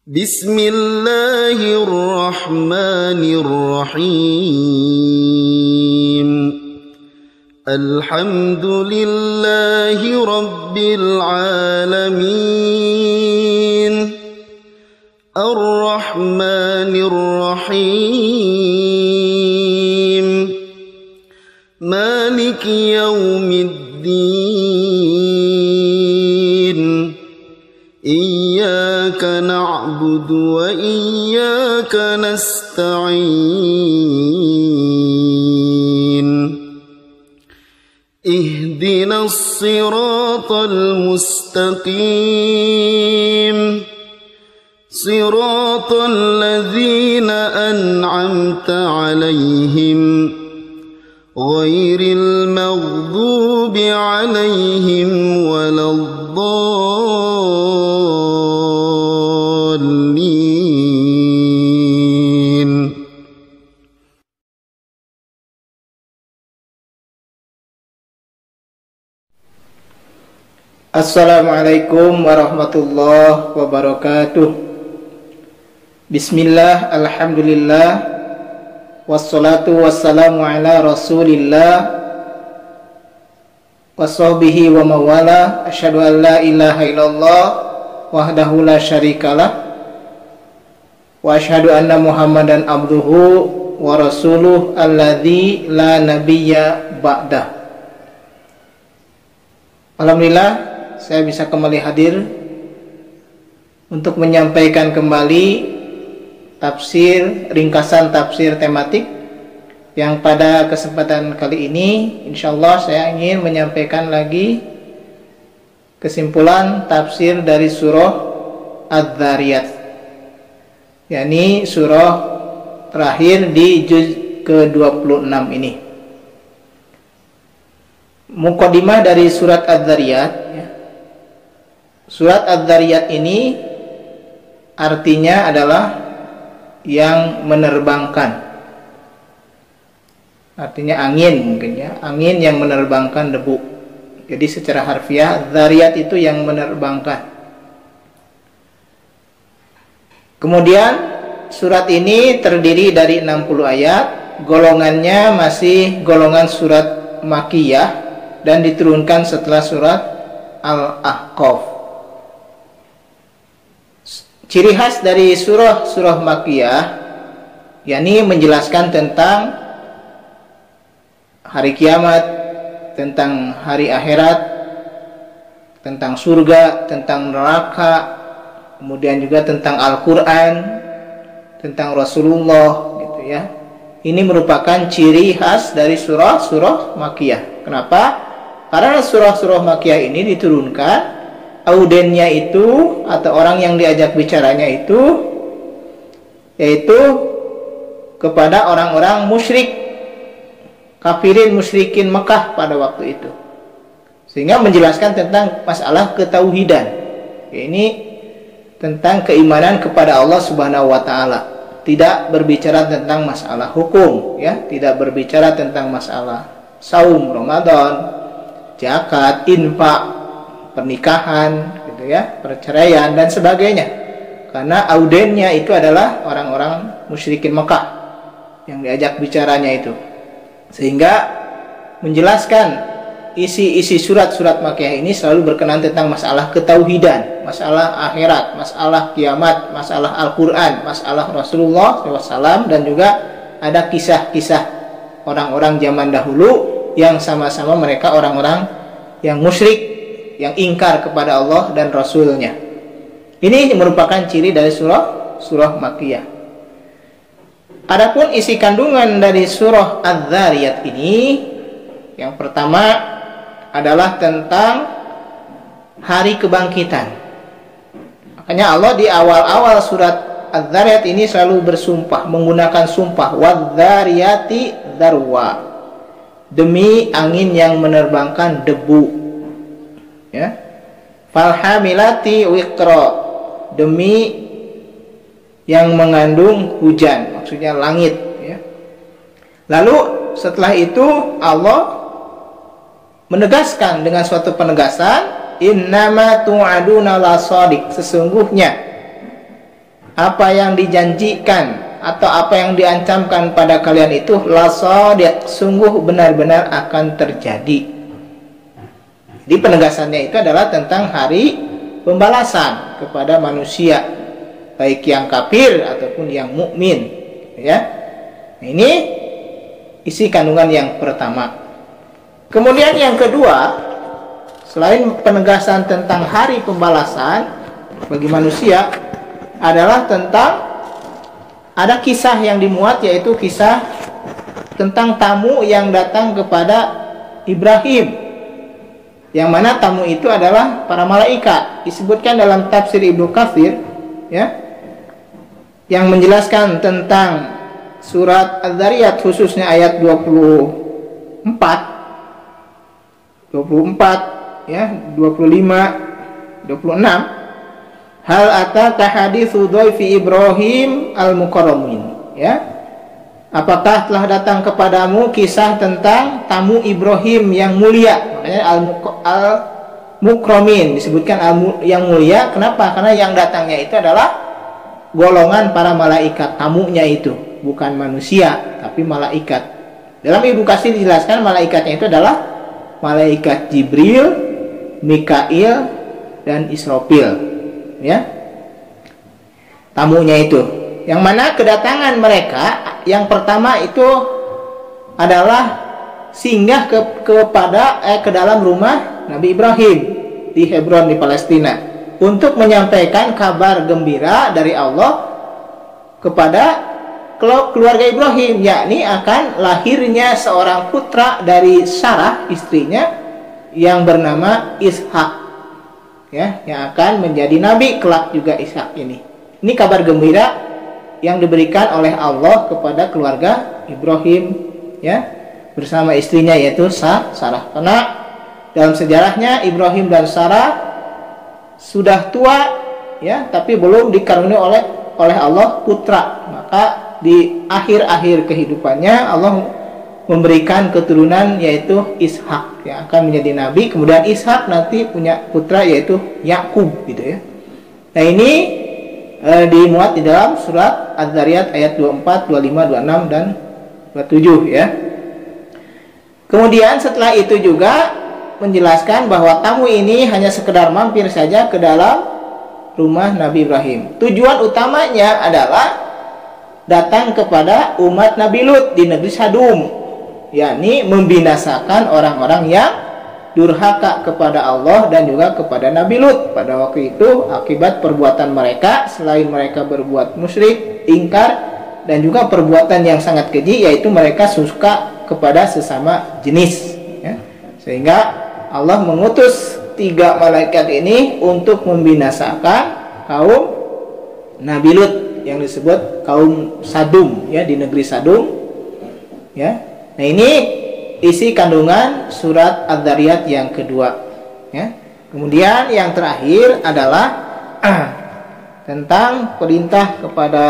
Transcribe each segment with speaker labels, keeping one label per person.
Speaker 1: Bismillahirrahmanirrahim. Alhamdulillahi rabbil alamin. Ar-Rahmanir Rahim. Maliki yaumiddin. Iyyaka na'budu wa iyyaka nasta'in. Ihdinas siratal mustaqim. Siratal ladzina an'amta 'alaihim ghairil maghdubi 'alaihim waladdallin.
Speaker 2: Assalamualaikum warahmatullahi wabarakatuh. Bismillah, alhamdulillah, wassalatu wassalamu ala rasulillah wasahbihi wa mawala. Asyhadu an la ilaha illallah wahdahu la syarikalah wa asyhadu anna muhammadan abduhu wa rasuluh alladzi la nabiyya ba'dah. Alhamdulillah, saya bisa kembali hadir untuk menyampaikan kembali ringkasan tafsir tematik yang pada kesempatan kali ini insyaallah saya ingin menyampaikan lagi kesimpulan tafsir dari surah Adz-Dzariyat, yakni surah terakhir di juz ke-26 ini. Muqaddimah dari surat Adz-Dzariyat, surat Adz-Dzariyat ini artinya adalah yang menerbangkan, artinya angin, mungkin ya, angin yang menerbangkan debu. Jadi secara harfiah dzariyat itu yang menerbangkan. Kemudian surat ini terdiri dari 60 ayat, golongannya masih golongan surat Makkiyah dan diturunkan setelah surat Al-Ahqaf. Ciri khas dari surah Makkiyah yakni menjelaskan tentang hari kiamat, tentang hari akhirat, tentang surga, tentang neraka, kemudian juga tentang Al-Qur'an, tentang Rasulullah, gitu ya. Ini merupakan ciri khas dari surah Makkiyah. Kenapa? Karena surah Makkiyah ini diturunkan, audiennya itu atau orang yang diajak bicaranya itu yaitu kepada orang-orang musyrik, kafirin musyrikin Mekah pada waktu itu, sehingga menjelaskan tentang masalah ketauhidan. Ini tentang keimanan kepada Allah Subhanahu wa taala, tidak berbicara tentang masalah hukum, ya, tidak berbicara tentang masalah saum Ramadan, zakat, infak, pernikahan, gitu ya, perceraian dan sebagainya. Karena audiennya itu adalah orang-orang musyrikin Mekah yang diajak bicaranya itu. Sehingga menjelaskan isi surat Makkiyah ini selalu berkenaan tentang masalah ketauhidan, masalah akhirat, masalah kiamat, masalah Al-Qur'an, masalah Rasulullah SAW, dan juga ada kisah-kisah orang-orang zaman dahulu yang sama-sama mereka orang-orang yang musyrik, yang ingkar kepada Allah dan Rasulnya. Ini merupakan ciri dari surah Makkiyah. Adapun isi kandungan dari surah Adz-Dzariyat ini, yang pertama adalah tentang hari kebangkitan. Makanya Allah di awal-awal surat Adz-Dzariyat ini selalu bersumpah, menggunakan sumpah, wadz-dzariyati dzarwa, demi angin yang menerbangkan debu, ya, falhamilati wiqra, demi yang mengandung hujan, maksudnya langit, ya. Lalu setelah itu Allah menegaskan dengan suatu penegasan, innama tu'aduna lasadiq, sesungguhnya apa yang dijanjikan atau apa yang diancamkan pada kalian itu lasadiq, sungguh benar-benar akan terjadi. Jadi penegasannya itu adalah tentang hari pembalasan kepada manusia, baik yang kafir ataupun yang mukmin, ya. Nah, ini isi kandungan yang pertama. Kemudian yang kedua, selain penegasan tentang hari pembalasan bagi manusia, adalah tentang ada kisah yang dimuat, yaitu kisah tentang tamu yang datang kepada Ibrahim, yang mana tamu itu adalah para malaikat. Disebutkan dalam tafsir Ibnu Katsir, ya, yang menjelaskan tentang surat Az-Zariyat, khususnya ayat 24, ya, 25, 26. Hal ataka haditsu dhaifi Ibrahim al-mukarramin, ya. Apakah telah datang kepadamu kisah tentang tamu Ibrahim yang mulia? Makanya al-mukramin disebutkan yang mulia. Kenapa? Karena yang datangnya itu adalah golongan para malaikat, tamunya itu bukan manusia tapi malaikat. Dalam Ibnu Katsir dijelaskan malaikatnya itu adalah malaikat Jibril, Mikail, dan Israfil, ya, tamunya itu. Yang mana kedatangan mereka yang pertama itu adalah singgah ke dalam rumah Nabi Ibrahim di Hebron di Palestina untuk menyampaikan kabar gembira dari Allah kepada keluarga Ibrahim, yakni akan lahirnya seorang putra dari Sarah istrinya yang bernama Ishak, ya, yang akan menjadi nabi kelak juga. Ishak ini kabar gembira yang diberikan oleh Allah kepada keluarga Ibrahim, ya, bersama istrinya yaitu Sarah. Karena dalam sejarahnya Ibrahim dan Sarah sudah tua, ya, tapi belum dikaruniai oleh Allah putra. Maka di akhir-akhir kehidupannya Allah memberikan keturunan yaitu Ishak yang akan menjadi nabi. Kemudian Ishak nanti punya putra yaitu Yakub, gitu, ya. Nah, ini dimuat di dalam surat Az-Zariyat ayat 24, 25, 26 dan 27, ya. Kemudian setelah itu juga menjelaskan bahwa tamu ini hanya sekedar mampir saja ke dalam rumah Nabi Ibrahim. Tujuan utamanya adalah datang kepada umat Nabi Lut di negeri Sadum, yakni membinasakan orang-orang yang durhaka kepada Allah dan juga kepada Nabi Lut. Pada waktu itu akibat perbuatan mereka, selain mereka berbuat musyrik, ingkar, dan juga perbuatan yang sangat keji, yaitu mereka suka kepada sesama jenis, ya. Sehingga Allah mengutus 3 malaikat ini untuk membinasakan kaum Nabi Lut yang disebut kaum Sadum, ya, di negeri Sadum, ya. Nah, ini isi kandungan surat Az-Zariyat yang kedua, ya. Kemudian yang terakhir adalah tentang perintah kepada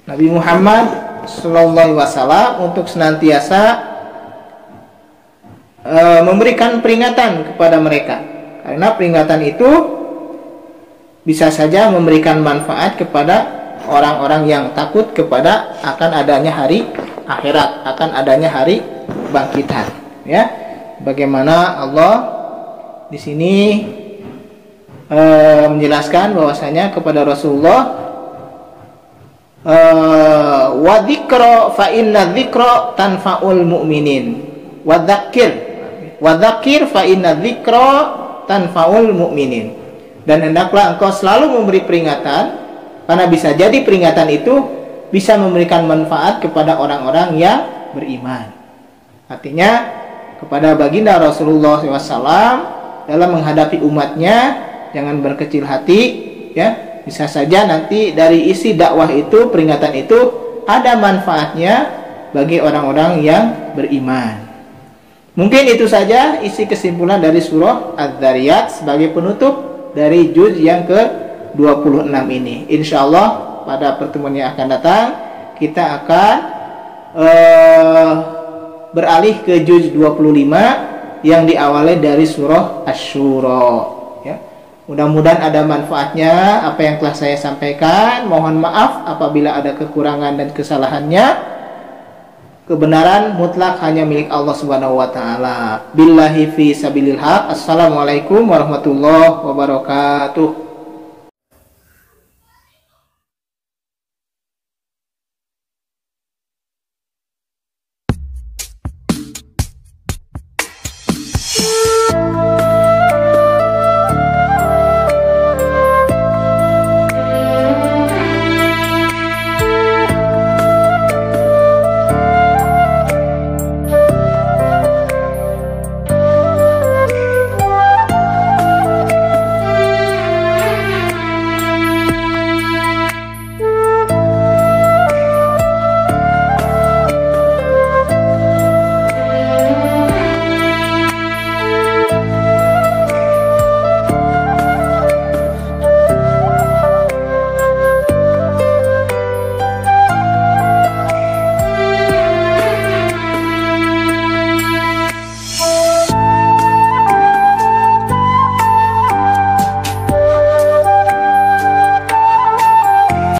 Speaker 2: Nabi Muhammad sallallahu alaihi wasallam untuk senantiasa memberikan peringatan kepada mereka, karena peringatan itu bisa saja memberikan manfaat kepada orang-orang yang takut kepada akan adanya hari akhirat, akan adanya hari bangkitan, ya. Bagaimana Allah di sini menjelaskan bahwasanya kepada Rasulullah, wa dzikra fa inna dzikra tanfaul mu'minin, wa dzakir fa inna dzikra tanfaul mu'minin, dan hendaklah engkau selalu memberi peringatan, karena bisa jadi peringatan itu bisa memberikan manfaat kepada orang-orang yang beriman. Artinya kepada baginda Rasulullah SAW dalam menghadapi umatnya, jangan berkecil hati, ya. Bisa saja nanti dari isi dakwah itu, peringatan itu ada manfaatnya bagi orang-orang yang beriman. Mungkin itu saja isi kesimpulan dari surah Az-Zariyat sebagai penutup dari juz yang ke-26 ini. Insyaallah pada pertemuan yang akan datang kita akan beralih ke juz 25 yang diawali dari surah Asy-Syura, ya. Mudah-mudahan ada manfaatnya apa yang telah saya sampaikan. Mohon maaf apabila ada kekurangan dan kesalahannya. Kebenaran mutlak hanya milik Allah Subhanahu wa taala. Billahi fi sabilil haq. Assalamualaikum warahmatullahi wabarakatuh.